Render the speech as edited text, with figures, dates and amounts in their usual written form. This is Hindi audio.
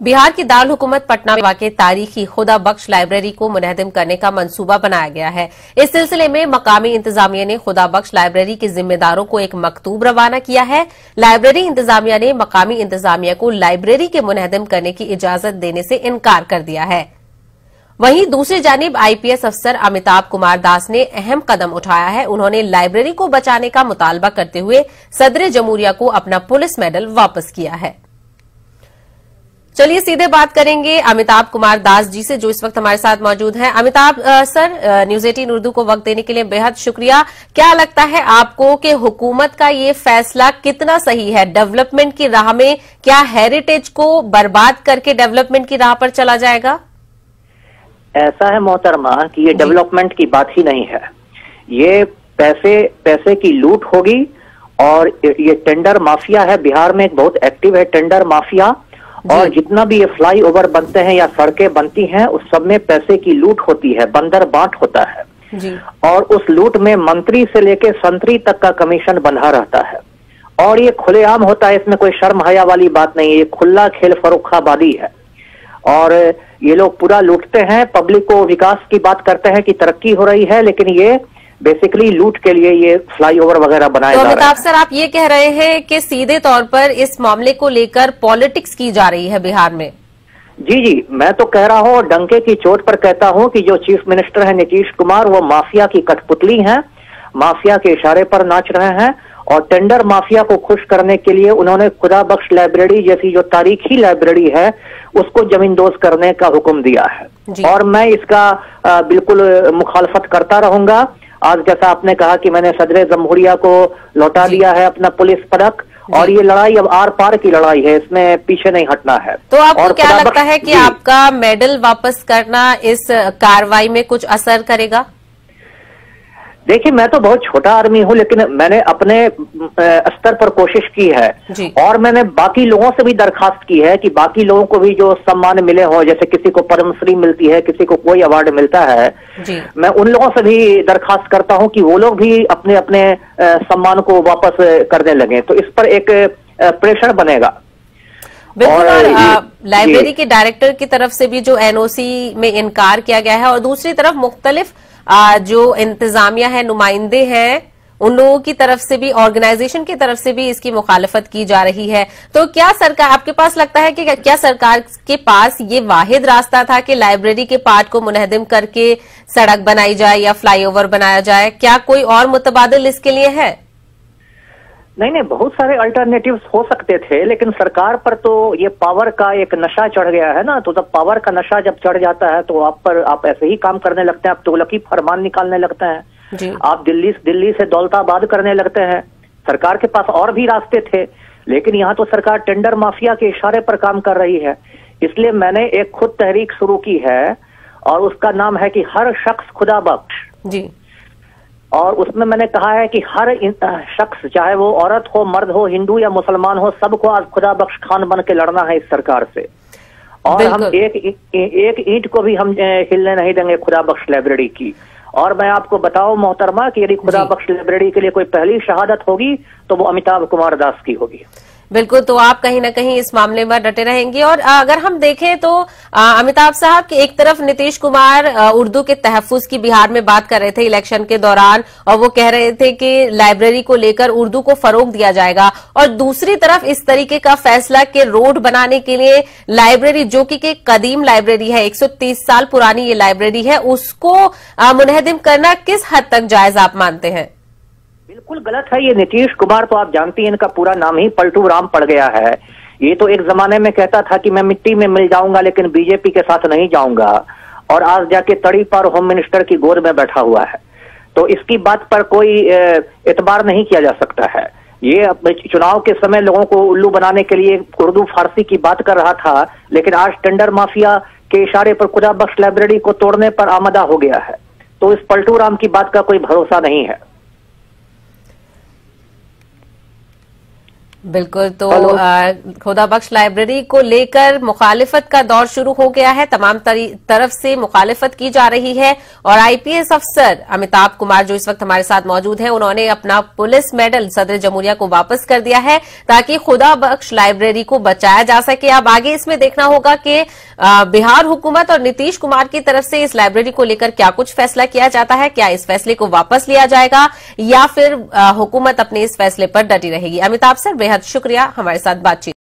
बिहार की दारुल हुकूमत पटना में वाक़ तारीखी खुदा बख्श लाइब्रेरी को मुनहदम करने का मंसूबा बनाया गया है। इस सिलसिले में मकामी इंतजामिया ने खुदा बख्श लाइब्रेरी के जिम्मेदारों को एक मकतूब रवाना किया है। लाइब्रेरी इंतजामिया ने मकामी इंतजामिया को लाइब्रेरी के मुनहदम करने की इजाजत देने से इनकार कर दिया है। वहीं दूसरी जानिब आईपीएस अफसर अमिताभ कुमार दास ने अहम कदम उठाया है। उन्होंने लाइब्रेरी को बचाने का मुतालबा करते हुए सदर जमहूरिया को अपना पुलिस मेडल वापस किया है। चलिए सीधे बात करेंगे अमिताभ कुमार दास जी से, जो इस वक्त हमारे साथ मौजूद हैं। अमिताभ सर, न्यूज 18 उर्दू को वक्त देने के लिए बेहद शुक्रिया। क्या लगता है आपको कि हुकूमत का ये फैसला कितना सही है? डेवलपमेंट की राह में क्या हेरिटेज को बर्बाद करके डेवलपमेंट की राह पर चला जाएगा? ऐसा है मोहतरमा कि ये डेवलपमेंट की बात ही नहीं है, ये पैसे की लूट होगी। और ये टेंडर माफिया है, बिहार में एक बहुत एक्टिव है टेंडर माफिया। और जितना भी ये फ्लाई ओवर बनते हैं या सड़कें बनती हैं, उस सब में पैसे की लूट होती है, बंदर बांट होता है जी। और उस लूट में मंत्री से लेके संतरी तक का कमीशन बंधा रहता है और ये खुलेआम होता है, इसमें कोई शर्म हया वाली बात नहीं है। ये खुला खेल फरोखाबादी है और ये लोग पूरा लूटते हैं। पब्लिक को विकास की बात करते हैं कि तरक्की हो रही है, लेकिन ये बेसिकली लूट के लिए ये फ्लाईओवर वगैरह बनाए जा रहे हैं। अमिताभ सर, आप ये कह रहे हैं कि सीधे तौर पर इस मामले को लेकर पॉलिटिक्स की जा रही है बिहार में? जी, मैं तो कह रहा हूँ, डंके की चोट पर कहता हूँ कि जो चीफ मिनिस्टर है नीतीश कुमार, वो माफिया की कठपुतली हैं, माफिया के इशारे पर नाच रहे हैं। और टेंडर माफिया को खुश करने के लिए उन्होंने खुदा बख्श लाइब्रेरी जैसी जो तारीखी लाइब्रेरी है उसको जमींदोज करने का हुक्म दिया है और मैं इसका बिल्कुल मुखालफत करता रहूंगा। आज जैसा आपने कहा कि मैंने सदर जमहूरिया को लौटा दिया है अपना पुलिस पदक, और ये लड़ाई अब आर पार की लड़ाई है, इसमें पीछे नहीं हटना है। तो आपको क्या लगता है कि आपका मेडल वापस करना इस कार्रवाई में कुछ असर करेगा? देखिए, मैं तो बहुत छोटा आदमी हूं, लेकिन मैंने अपने स्तर पर कोशिश की है और मैंने बाकी लोगों से भी दरखास्त की है कि बाकी लोगों को भी जो सम्मान मिले हो, जैसे किसी को पद्मश्री मिलती है, किसी को कोई अवार्ड मिलता है, मैं उन लोगों से भी दरखास्त करता हूं कि वो लोग भी अपने अपने सम्मान को वापस करने लगे, तो इस पर एक प्रेशर बनेगा। बिल्कुल। और लाइब्रेरी के डायरेक्टर की तरफ से भी जो एनओसी में इनकार किया गया है और दूसरी तरफ मुख्तलिफ जो इंतजामिया है, नुमाइंदे हैं, उन लोगों की तरफ से भी, ऑर्गेनाइजेशन की तरफ से भी इसकी मुखालफत की जा रही है। तो क्या सरकार, आपके पास लगता है कि क्या सरकार के पास ये वाहिद रास्ता था कि लाइब्रेरी के पार्ट को मुनहदम करके सड़क बनाई जाए या फ्लाईओवर बनाया जाए? क्या कोई और मुतबादिल इसके लिए है? नहीं, बहुत सारे अल्टरनेटिव्स हो सकते थे, लेकिन सरकार पर तो ये पावर का एक नशा चढ़ गया है ना। तो जब पावर का नशा जब चढ़ जाता है तो आप ऐसे ही काम करने लगते हैं, आप तुगलकी फरमान निकालने लगते हैं, आप दिल्ली से दौलताबाद करने लगते हैं। सरकार के पास और भी रास्ते थे, लेकिन यहाँ तो सरकार टेंडर माफिया के इशारे पर काम कर रही है। इसलिए मैंने एक खुद तहरीक शुरू की है और उसका नाम है कि हर शख्स खुदा बख्श जी। और उसमें मैंने कहा है कि हर शख्स, चाहे वो औरत हो, मर्द हो, हिंदू या मुसलमान हो, सबको आज खुदा बख्श खान बन के लड़ना है इस सरकार से। और हम एक ईंट को भी हम हिलने नहीं देंगे खुदा बख्श लाइब्रेरी की। और मैं आपको बताऊं मोहतरमा कि यदि खुदा बख्श लाइब्रेरी के लिए कोई पहली शहादत होगी तो वो अमिताभ कुमार दास की होगी। बिल्कुल। तो आप कहीं ना कहीं इस मामले में डटे रहेंगे। और अगर हम देखें तो अमिताभ साहब कि एक तरफ नीतीश कुमार उर्दू के तहफ्फुज की बिहार में बात कर रहे थे इलेक्शन के दौरान, और वो कह रहे थे कि लाइब्रेरी को लेकर उर्दू को फरोग दिया जाएगा, और दूसरी तरफ इस तरीके का फैसला कि रोड बनाने के लिए लाइब्रेरी, जो कि कदीम लाइब्रेरी है, 130 साल पुरानी ये लाइब्रेरी है, उसको मुनहदम करना किस हद तक जायज आप मानते हैं? बिल्कुल गलत है। ये नीतीश कुमार तो आप जानती हैं, इनका पूरा नाम ही पलटू राम पड़ गया है। ये तो एक जमाने में कहता था कि मैं मिट्टी में मिल जाऊंगा लेकिन बीजेपी के साथ नहीं जाऊंगा, और आज जाके तड़ी पर होम मिनिस्टर की गोद में बैठा हुआ है। तो इसकी बात पर कोई एतबार नहीं किया जा सकता है। ये चुनाव के समय लोगों को उल्लू बनाने के लिए उर्दू फारसी की बात कर रहा था, लेकिन आज टेंडर माफिया के इशारे पर खुदा बख्श लाइब्रेरी को तोड़ने पर आमदा हो गया है। तो इस पलटू राम की बात का कोई भरोसा नहीं है। बिल्कुल। तो खुदा बख्श लाइब्रेरी को लेकर मुखालिफत का दौर शुरू हो गया है, तमाम तरफ से मुखालिफत की जा रही है और आईपीएस अफसर अमिताभ कुमार जो इस वक्त हमारे साथ मौजूद हैं, उन्होंने अपना पुलिस मेडल सदर जमहूरिया को वापस कर दिया है ताकि खुदा बख्श लाइब्रेरी को बचाया जा सके। अब आगे इसमें देखना होगा कि बिहार हुकूमत और नीतीश कुमार की तरफ से इस लाइब्रेरी को लेकर क्या कुछ फैसला किया जाता है, क्या इस फैसले को वापस लिया जाएगा या फिर हुकूमत अपने इस फैसले पर डटी रहेगी। अमिताभ सर, बेहद शुक्रिया हमारे साथ बातचीत